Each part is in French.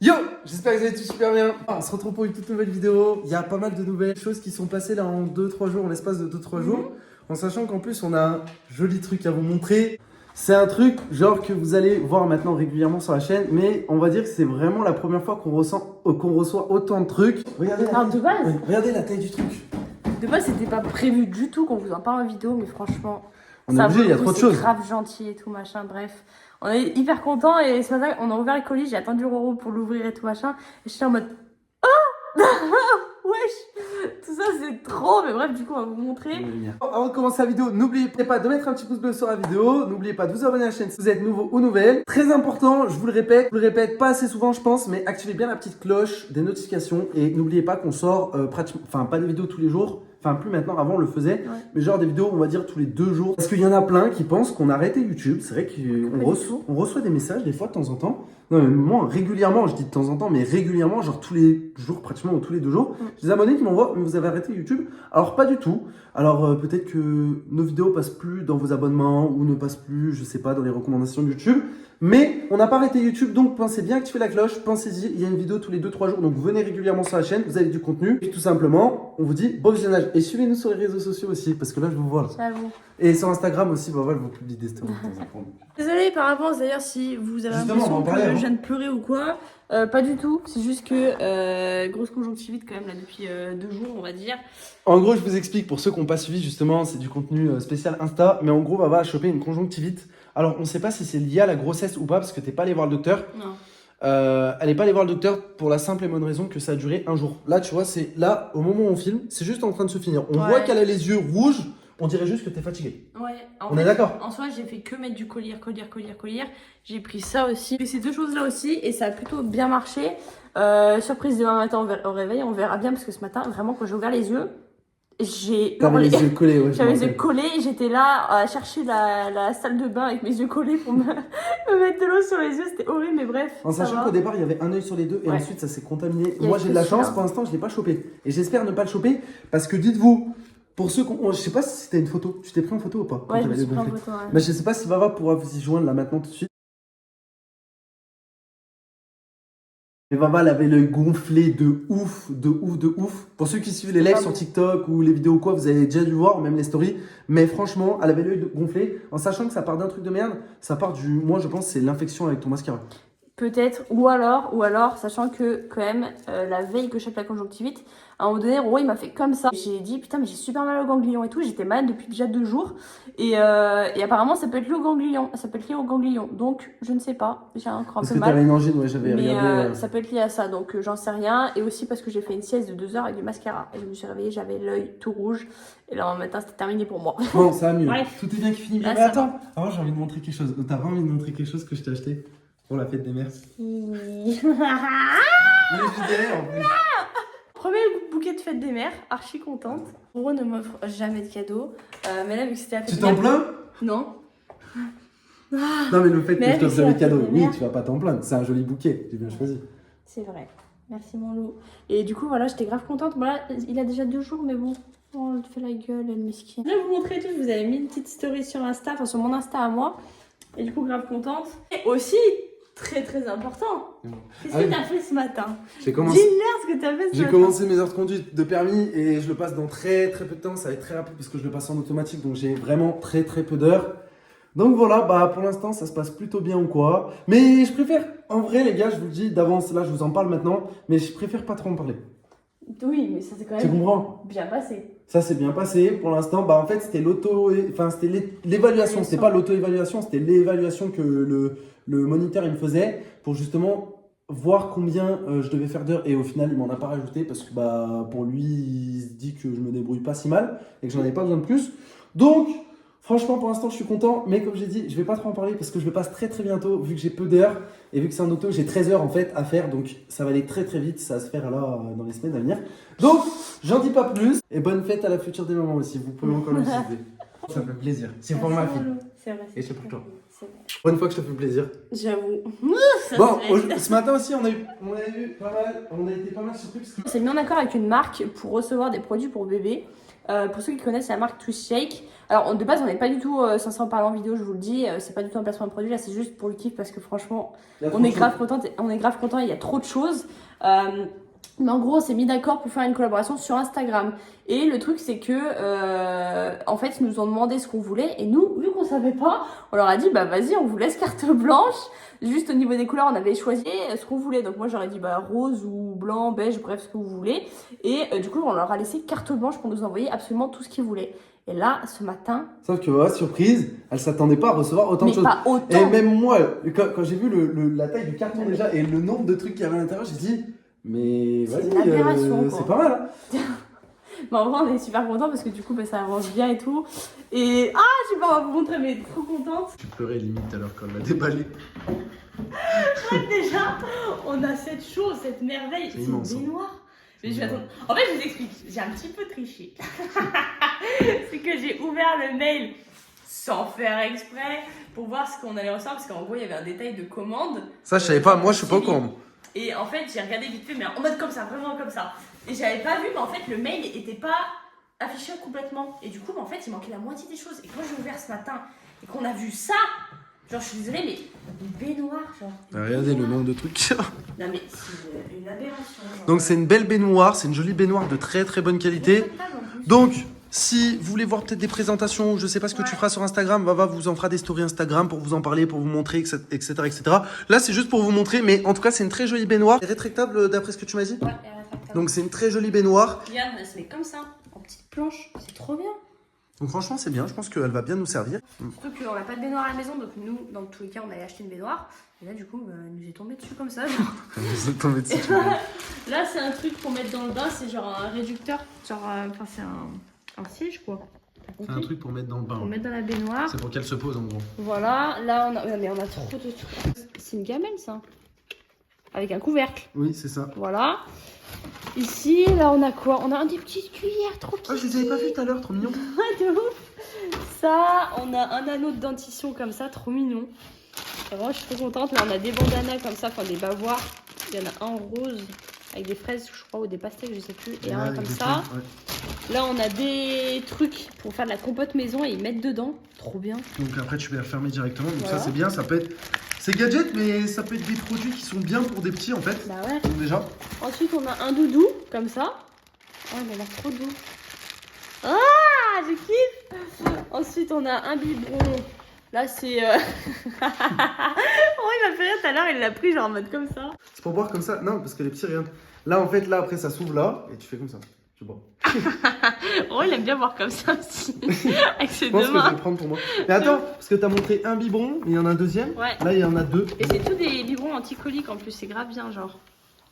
Yo, j'espère que vous allez tous super bien. On se retrouve pour une toute nouvelle vidéo. Il y a pas mal de nouvelles choses qui sont passées là en 2-3 jours, en l'espace de 2-3 jours. En sachant qu'en plus, on a un joli truc à vous montrer. C'est un truc genre que vous allez voir maintenant régulièrement sur la chaîne, mais on va dire que c'est vraiment la première fois qu'on reçoit autant de trucs. Regardez la, Alors, de base, regardez la taille du truc. c'était pas prévu du tout qu'on vous en parle en vidéo, mais franchement, On est obligé, il y a trop de choses. C'est grave gentil et tout machin, bref. On est hyper contents et ce matin, on a ouvert le colis, j'ai attendu Roro pour l'ouvrir et tout machin. Et j'étais en mode oh wesh, tout ça c'est trop, mais bref, du coup, on va vous montrer. Avant de commencer la vidéo, n'oubliez pas de mettre un petit pouce bleu sur la vidéo. N'oubliez pas de vous abonner à la chaîne si vous êtes nouveau ou nouvelle. Très important, je vous le répète pas assez souvent je pense, mais activez bien la petite cloche des notifications. Et n'oubliez pas qu'on sort pratiquement, enfin pas des vidéos tous les jours. Enfin plus maintenant, avant on le faisait, mais genre des vidéos on va dire tous les 2 jours. Parce qu'il y en a plein qui pensent qu'on a arrêté YouTube. C'est vrai qu'on reçoit des messages des fois de temps en temps. Non mais moi régulièrement, je dis de temps en temps, mais régulièrement, genre tous les jours pratiquement ou tous les 2 jours. J'ai des abonnés qui m'envoient, mais vous avez arrêté YouTube. Alors pas du tout. Alors peut-être que nos vidéos passent plus dans vos abonnements ou ne passent plus, je sais pas, dans les recommandations de YouTube. Mais on n'a pas arrêté YouTube, donc pensez bien à activer la cloche, pensez-y, il y a une vidéo tous les 2-3 jours, donc venez régulièrement sur la chaîne, vous avez du contenu. Et tout simplement, on vous dit bon visionnage. Et suivez-nous sur les réseaux sociaux aussi, parce que là je vous vois. J'avoue. Et sur Instagram aussi, bah voilà, je vous publie des stories de temps en temps. Désolée par avance d'ailleurs si vous avez Justement, on va en l'impression parler que avant. je viens de pleurer ou quoi. Pas du tout, c'est juste que grosse conjonctivite quand même là depuis 2 jours on va dire. En gros, je vous explique, pour ceux qui n'ont pas suivi justement, c'est du contenu spécial Insta, mais en gros, Baba a chopé une conjonctivite. Alors, on ne sait pas si c'est lié à la grossesse ou pas, parce que t'es pas allé voir le docteur. Non. Elle n'est pas allée voir le docteur pour la simple et bonne raison que ça a duré 1 jour. Là, tu vois, c'est là, au moment où on filme, c'est juste en train de se finir. On voit qu'elle a les yeux rouges, on dirait juste que t'es fatigué. Ouais, On est d'accord. En soi, j'ai fait que mettre du collier. J'ai pris ça aussi. J'ai pris ces 2 choses-là aussi et ça a plutôt bien marché. Surprise demain matin au réveil, on verra bien parce que ce matin, vraiment, quand j'ai ouvert les yeux, j'ai T'avais hurlé. les yeux collés, ouais. J'avais les yeux collés et j'étais là à chercher la salle de bain avec mes yeux collés pour me mettre de l'eau sur les yeux. C'était horrible, mais bref. En sachant qu'au départ, il y avait un œil sur les deux et Ouais. ensuite ça s'est contaminé. Il y a Moi, que j'ai de la chance, celui-là. pour l'instant, je ne l'ai pas chopé. Et j'espère ne pas le choper parce que dites-vous, pour ceux qui ont. Je sais pas si c'était une photo. Tu t'es pris en photo ou pas quand Ouais, je t'avais me suis les pris en gonflés. photo. Ouais. Mais je sais pas si Vava pourra vous y joindre là maintenant tout de suite. Mais Vava, elle avait l'œil gonflé de ouf, de ouf, de ouf. Pour ceux qui suivent les lives sur TikTok ou les vidéos ou quoi, vous avez déjà dû voir, même les stories. Mais franchement, elle avait l'œil gonflé. En sachant que ça part d'un truc de merde, ça part du. Moi, je pense que c'est l'infection avec ton mascara. Peut-être, ou alors, sachant que quand même, la veille que je chope la conjonctivite, à un moment donné, Roro il m'a fait comme ça. J'ai dit putain mais j'ai super mal au ganglion et tout, j'étais malade depuis déjà 2 jours. Et apparemment ça peut être lié au ganglion, donc je ne sais pas, j'ai encore un Parce peu que mal. t'avais une angine, ouais, j'avais Mais regardé. ça peut être lié à ça, donc j'en sais rien. Et aussi parce que j'ai fait une sieste de 2 heures avec du mascara. Et je me suis réveillée, j'avais l'œil tout rouge. Et là, en matin, c'était terminé pour moi. Bon, ça va mieux. Bref. Tout est bien qui finit bien. Là, Mais ça attends, avant j'ai envie de montrer quelque chose. T'as vraiment envie de montrer quelque chose que je t'ai acheté pour la fête des mères. Mais je dirais en plus. Premier bouquet de fête des mères, archi contente. Roro ne m'offre jamais de cadeaux. Mais là, vu que c'était la fête Tu des t'en mères. plains? Non. Non, mais le fait Mais que je t'offre c'est jamais la de cadeau, fête des oui, mères. tu vas pas t'en plaindre. C'est un joli bouquet, j'ai bien choisi. C'est vrai. Merci, mon loup. Et du coup, voilà, j'étais grave contente. Voilà, il a déjà 2 jours, mais bon. Oh, elle te fait la gueule, elle mesquine. Je vais vous montrer tout. Je vous avais mis une petite story sur Insta, enfin sur mon Insta à moi. Et du coup, grave contente. Et aussi, très très important. Qu'est-ce que t'as fait ce matin? J'ai commencé. Dis-leur ce que t'as fait ce J'ai matin. commencé mes heures de conduite de permis et je le passe dans très très peu de temps. Ça va être très rapide parce que je le passe en automatique, donc j'ai vraiment très très peu d'heures. Donc voilà, bah pour l'instant ça se passe plutôt bien ou quoi. Mais je préfère, en vrai les gars, je vous le dis d'avance, là je vous en parle maintenant, mais je préfère pas trop en parler. Oui, mais ça c'est quand Tu même comprends? bien passé. Ça s'est bien passé pour l'instant. Bah en fait c'était l'évaluation, c'était pas l'auto-évaluation, c'était l'évaluation que le moniteur il me faisait pour justement voir combien je devais faire d'heures et au final il m'en a pas rajouté parce que bah pour lui il se dit que je me débrouille pas si mal et que j'en avais pas besoin de plus. Donc franchement pour l'instant je suis content, mais comme j'ai dit je vais pas trop en parler parce que je le passe très très bientôt vu que j'ai peu d'heures et vu que c'est en auto j'ai 13 heures en fait à faire, donc ça va aller très très vite, ça va se faire là dans les semaines à venir. Donc j'en dis pas plus et bonne fête à la future des mamans aussi, vous pouvez encore l'utiliser. Ça me fait plaisir, c'est pour ma fille. C'est vrai. Et c'est pour toi. C'est vrai. Pour une fois que je te fais plaisir. J'avoue. Ça Bon, se fait. ce matin aussi on a été pas mal surpris parce que On s'est mis en accord avec une marque pour recevoir des produits pour bébé. Pour ceux qui connaissent, c'est la marque Twist Shake. Alors, de base, on n'est pas du tout censé en parler en vidéo, je vous le dis. C'est pas du tout un placement de produit. Là, c'est juste pour le kiff parce que franchement, on est grave contente. On est grave content. Il y a trop de choses. Mais en gros, on s'est mis d'accord pour faire une collaboration sur Instagram. Et le truc, c'est que, en fait, ils nous ont demandé ce qu'on voulait. Et nous, vu qu'on savait pas, on leur a dit, bah vas-y, on vous laisse carte blanche. Juste au niveau des couleurs, on avait choisi ce qu'on voulait. Donc moi, j'aurais dit bah rose ou blanc, beige, bref, ce que vous voulez. Et du coup, on leur a laissé carte blanche pour nous envoyer absolument tout ce qu'ils voulaient. Et là, ce matin... Sauf que voilà, surprise, elle s'attendait pas à recevoir autant de choses. Mais pas autant. Et même moi, quand j'ai vu la taille du carton déjà et le nombre de trucs qu'il y avait à l'intérieur, j'ai dit, mais C'est vas-y, une aberration, quoi. c'est pas mal. Hein. Mais en vrai, on est super contents parce que du coup, bah, ça avance bien et tout. Et je sais pas, on va vous montrer, mais trop contente. Tu pleurais limite tout à l'heure quand elle l'a déballé. Déjà, on a cette chose, cette merveille. C'est une baignoire. Mais je vais attendre. En fait, je vous explique. J'ai un petit peu triché. C'est que j'ai ouvert le mail sans faire exprès pour voir ce qu'on allait recevoir parce qu'en gros, il y avait un détail de commande. Ça, je savais pas. Moi, je suis pas au courant. Et en fait, j'ai regardé vite fait, mais en mode comme ça, vraiment comme ça. Et j'avais pas vu, mais en fait, le mail était pas affiché complètement. Et du coup, en fait, il manquait la moitié des choses. Et quand j'ai ouvert ce matin et qu'on a vu ça, genre, je suis désolée, mais une baignoire, genre. Regardez le nombre de trucs. Non, mais c'est une aberration. Genre. Donc, c'est une belle baignoire. C'est une jolie baignoire de très très bonne qualité. Donc, si vous voulez voir peut-être des présentations, je sais pas ce que tu feras sur Instagram, Vava vous en fera des stories Instagram pour vous en parler, pour vous montrer, etc. etc. Là, c'est juste pour vous montrer, mais en tout cas, c'est une très jolie baignoire. Elle est rétractable d'après ce que tu m'as dit. Ouais, elle est rétractable. Donc, c'est une très jolie baignoire. Regarde, elle se met comme ça, en petite planche. C'est trop bien. Donc, franchement, c'est bien. Je pense qu'elle va bien nous servir. Surtout qu'on n'a pas de baignoire à la maison, donc nous, dans tous les cas, on allait acheter une baignoire. Et là, du coup, elle nous est tombée dessus comme ça. Vous êtes tombé dessus. Là, c'est un truc pour mettre dans le bain, c'est genre un réducteur. Genre, enfin, c'est un siège, quoi. C'est un truc pour mettre dans le bain. Pour mettre dans la baignoire. C'est pour qu'elle se pose en gros. Voilà, là on a, mais on a trop de trucs. C'est une gamelle ça. Avec un couvercle. Oui, c'est ça. Voilà. Ici, là on a quoi? On a des petites cuillères trop petites. Ah, je les avais pas vues tout à l'heure, trop mignon. De ouf. Ça, on a un anneau de dentition comme ça, trop mignon. Vraiment, je suis trop contente. Là on a des bandanas comme ça, enfin des bavoirs. Il y en a un en rose avec des fraises, je crois, ou des pastèques, je sais plus. Et un comme ça. Ouais. Là, on a des trucs pour faire de la compote maison et ils mettent dedans. Trop bien. Donc après, tu peux les refermer directement. Donc voilà. ça, c'est bien. Ça peut être... C'est gadget, mais ça peut être des produits qui sont bien pour des petits, en fait. Bah ouais. Donc déjà. Ensuite, on a un doudou, comme ça. Oh, il a l'air trop doux. Ah, je kiffe. Ensuite, on a un biberon. Là, c'est... Oh, il m'a fait rire tout à l'heure. Il l'a pris genre en mode comme ça. C'est pour boire comme ça. Non, parce que les petits, rien. Là, en fait, là, après, ça s'ouvre là. Et tu fais comme ça. Tu bois. Oh, il aime bien boire comme ça aussi. Avec ses Je pense deux que je vais mains. le prendre pour moi. Mais attends, parce que t'as montré un biberon, mais il y en a un deuxième. Ouais. Là, il y en a deux. Et c'est tous des biberons anti-coliques en plus. C'est grave bien, genre.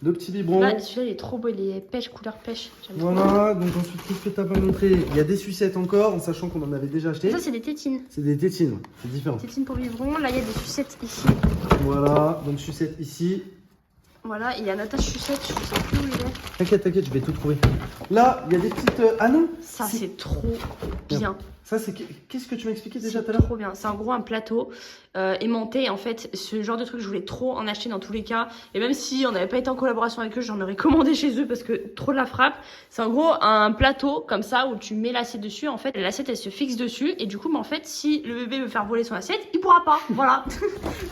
Deux petits biberons. Là, celui-là, il est trop beau. Il est pêche, couleur pêche. J'aime trop. Voilà, donc ensuite, qu'est-ce que t'as pas montré? Il y a des sucettes encore, en sachant qu'on en avait déjà acheté. Ça, c'est des tétines. C'est des tétines, c'est différent. Tétines pour biberon. Là, il y a des sucettes ici. Voilà, donc sucette ici. Voilà, il y a un attache-sucette. Je sais plus où il est. T'inquiète, t'inquiète, je vais tout trouver. Là, il y a des petites... Ah non, Ça, c'est trop bien. ça, c'est... Qu'est-ce que tu m'as expliqué déjà tout à C'est l'heure? trop bien. C'est en gros un plateau aimanté. En fait, ce genre de truc, je voulais trop en acheter dans tous les cas. Et même si on n'avait pas été en collaboration avec eux, j'en aurais commandé chez eux parce que trop de la frappe. C'est en gros un plateau comme ça où tu mets l'assiette dessus. En fait, l'assiette, elle se fixe dessus. Et du coup, bah, en fait, si le bébé veut faire voler son assiette, il pourra pas. Voilà.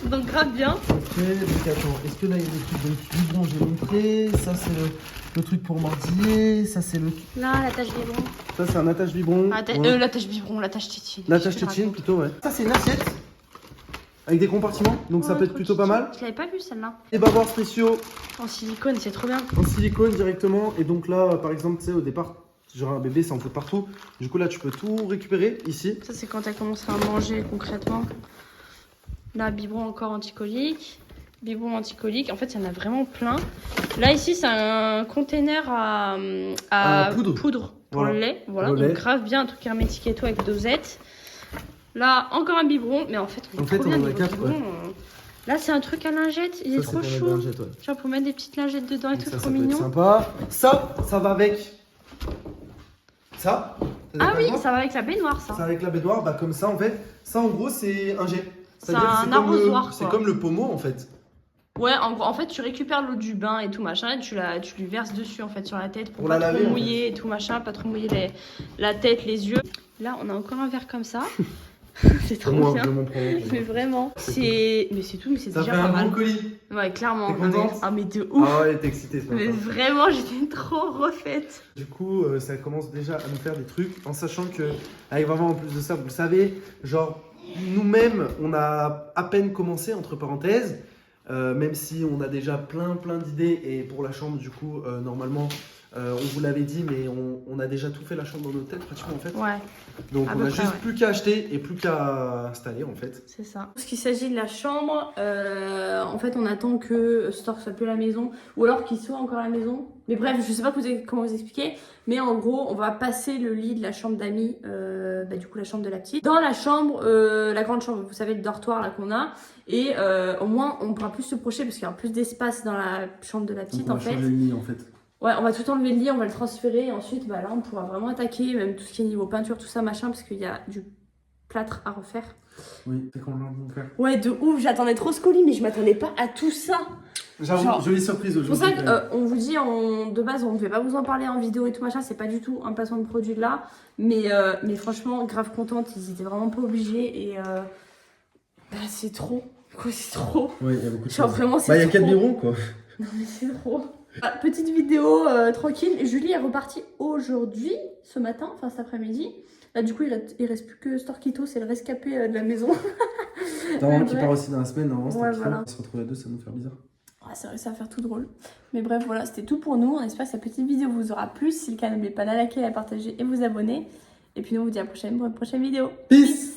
Donc, grave bien. Ok, donc attends, est-ce que là, il y a des trucs de biberon, j'ai montré. Ça, c'est le truc pour mordiller. Ça, c'est le... Là, l'attache biberon. Ça, c'est un attache biberon. Ouais. L'attache biberon, l'attache tétine. L'attache tétine, plutôt, ouais. Ça, c'est une assiette. Avec des compartiments, donc ça peut être plutôt pas mal. Je l'avais pas vu celle-là. Des bavoirs spéciaux En silicone, c'est trop bien. en silicone directement. Et donc là, par exemple, tu sais, au départ, genre un bébé, ça en fout partout. Du coup, là, tu peux tout récupérer ici. Ça, c'est quand elle commence à manger concrètement. Là, biberon encore anticolique. Biberon anticolique. En fait, il y en a vraiment plein. Là, ici, c'est un container à poudre pour Voilà. le lait. Voilà, Le donc lait. grave bien, un truc hermétique et tout avec dosette. Là, encore un biberon. Mais en fait, on est trop on bien en a niveau 4, biberon. Là, c'est un truc à lingettes. Il est Ça, trop c'est chou. pour mettre des lingettes, ouais. Genre pour mettre des petites lingettes dedans et Donc tout, ça trop peut être mignon. sympa. Ça va avec. Ça. T'es Ah d'accord oui, avec moi ça va avec la baignoire, ça. Ça avec la baignoire, bah comme ça en fait. Ça en gros c'est un jet. C'est C'est-à-dire un que comme arrosoir, c'est quoi. comme le pommeau en fait. Ouais, en gros, en fait, tu récupères l'eau du bain et tout machin, et tu lui verses dessus en fait sur la tête pour la pas trop laver, mouiller et tout machin, pas trop mouiller la tête, les yeux. Là, on a encore un verre comme ça. C'est trop Moi, bien. je m'en prends. Mais vraiment, mais c'est tout, mais c'est Ça déjà fait pas un mal. gros colis. Ouais, clairement. T'es contente? Ah mais de ouf. Ah ouais, t'es excitée ce Mais matin. vraiment, j'étais trop refaite. Du coup, ça commence déjà à nous faire des trucs, en sachant que, avec vraiment en plus de ça, vous le savez, genre, nous-mêmes, on a à peine commencé, entre parenthèses, même si on a déjà plein d'idées, et pour la chambre, du coup, normalement, on vous l'avait dit, mais on a déjà tout fait la chambre dans notre tête, pratiquement, en fait. Ouais. Donc, À on peu a près, juste ouais. plus qu'à acheter et plus qu'à installer, en fait. C'est ça. Parce qu'il s'agit de la chambre, en fait, on attend que Stork soit plus à la maison, ou alors qu'il soit encore à la maison. Mais bref, je sais pas comment vous expliquer, mais en gros, on va passer le lit de la chambre d'amis, du coup la chambre de la petite, dans la chambre, la grande chambre, vous savez, le dortoir là qu'on a, et au moins on pourra plus se projeter parce qu'il y aura plus d'espace dans la chambre de la petite en fait. Le lit, en fait. Ouais, on va tout enlever le lit, on va le transférer, et ensuite, bah là, on pourra vraiment attaquer, même tout ce qui est niveau peinture, tout ça, machin, parce qu'il y a du plâtre à refaire. Oui, c'est content de faire. Ouais, de ouf, j'attendais trop ce colis, mais je m'attendais pas à tout ça. J'avoue, Genre, jolie surprise C'est pour aujourd'hui. ça qu'on vous dit, de base, on ne devait pas vous en parler en vidéo et tout machin, c'est pas du tout un placement de produit là, mais franchement, grave contente, ils étaient vraiment pas obligés, et c'est trop, quoi, c'est trop. Ouais, il y a beaucoup de Genre choses. vraiment, c'est Bah, il y a trop. 4 bureaux, quoi. Non mais c'est trop. Petite vidéo tranquille. Julie est repartie aujourd'hui, ce matin, enfin cet après-midi. Là du coup il reste plus que Storkito, c'est le rescapé de la maison. Normalement, qui bref. part aussi dans la semaine, normalement, Ouais, c'était voilà. On se retrouve à deux, ça va nous faire bizarre. Ouais, c'est vrai, ça va faire tout drôle. Mais bref, voilà, c'était tout pour nous. On espère que cette petite vidéo vous aura plu. Si c'est le cas, n'oubliez pas de la liker, la partager et vous abonner. Et puis nous on vous dit à la prochaine pour une prochaine vidéo. Peace!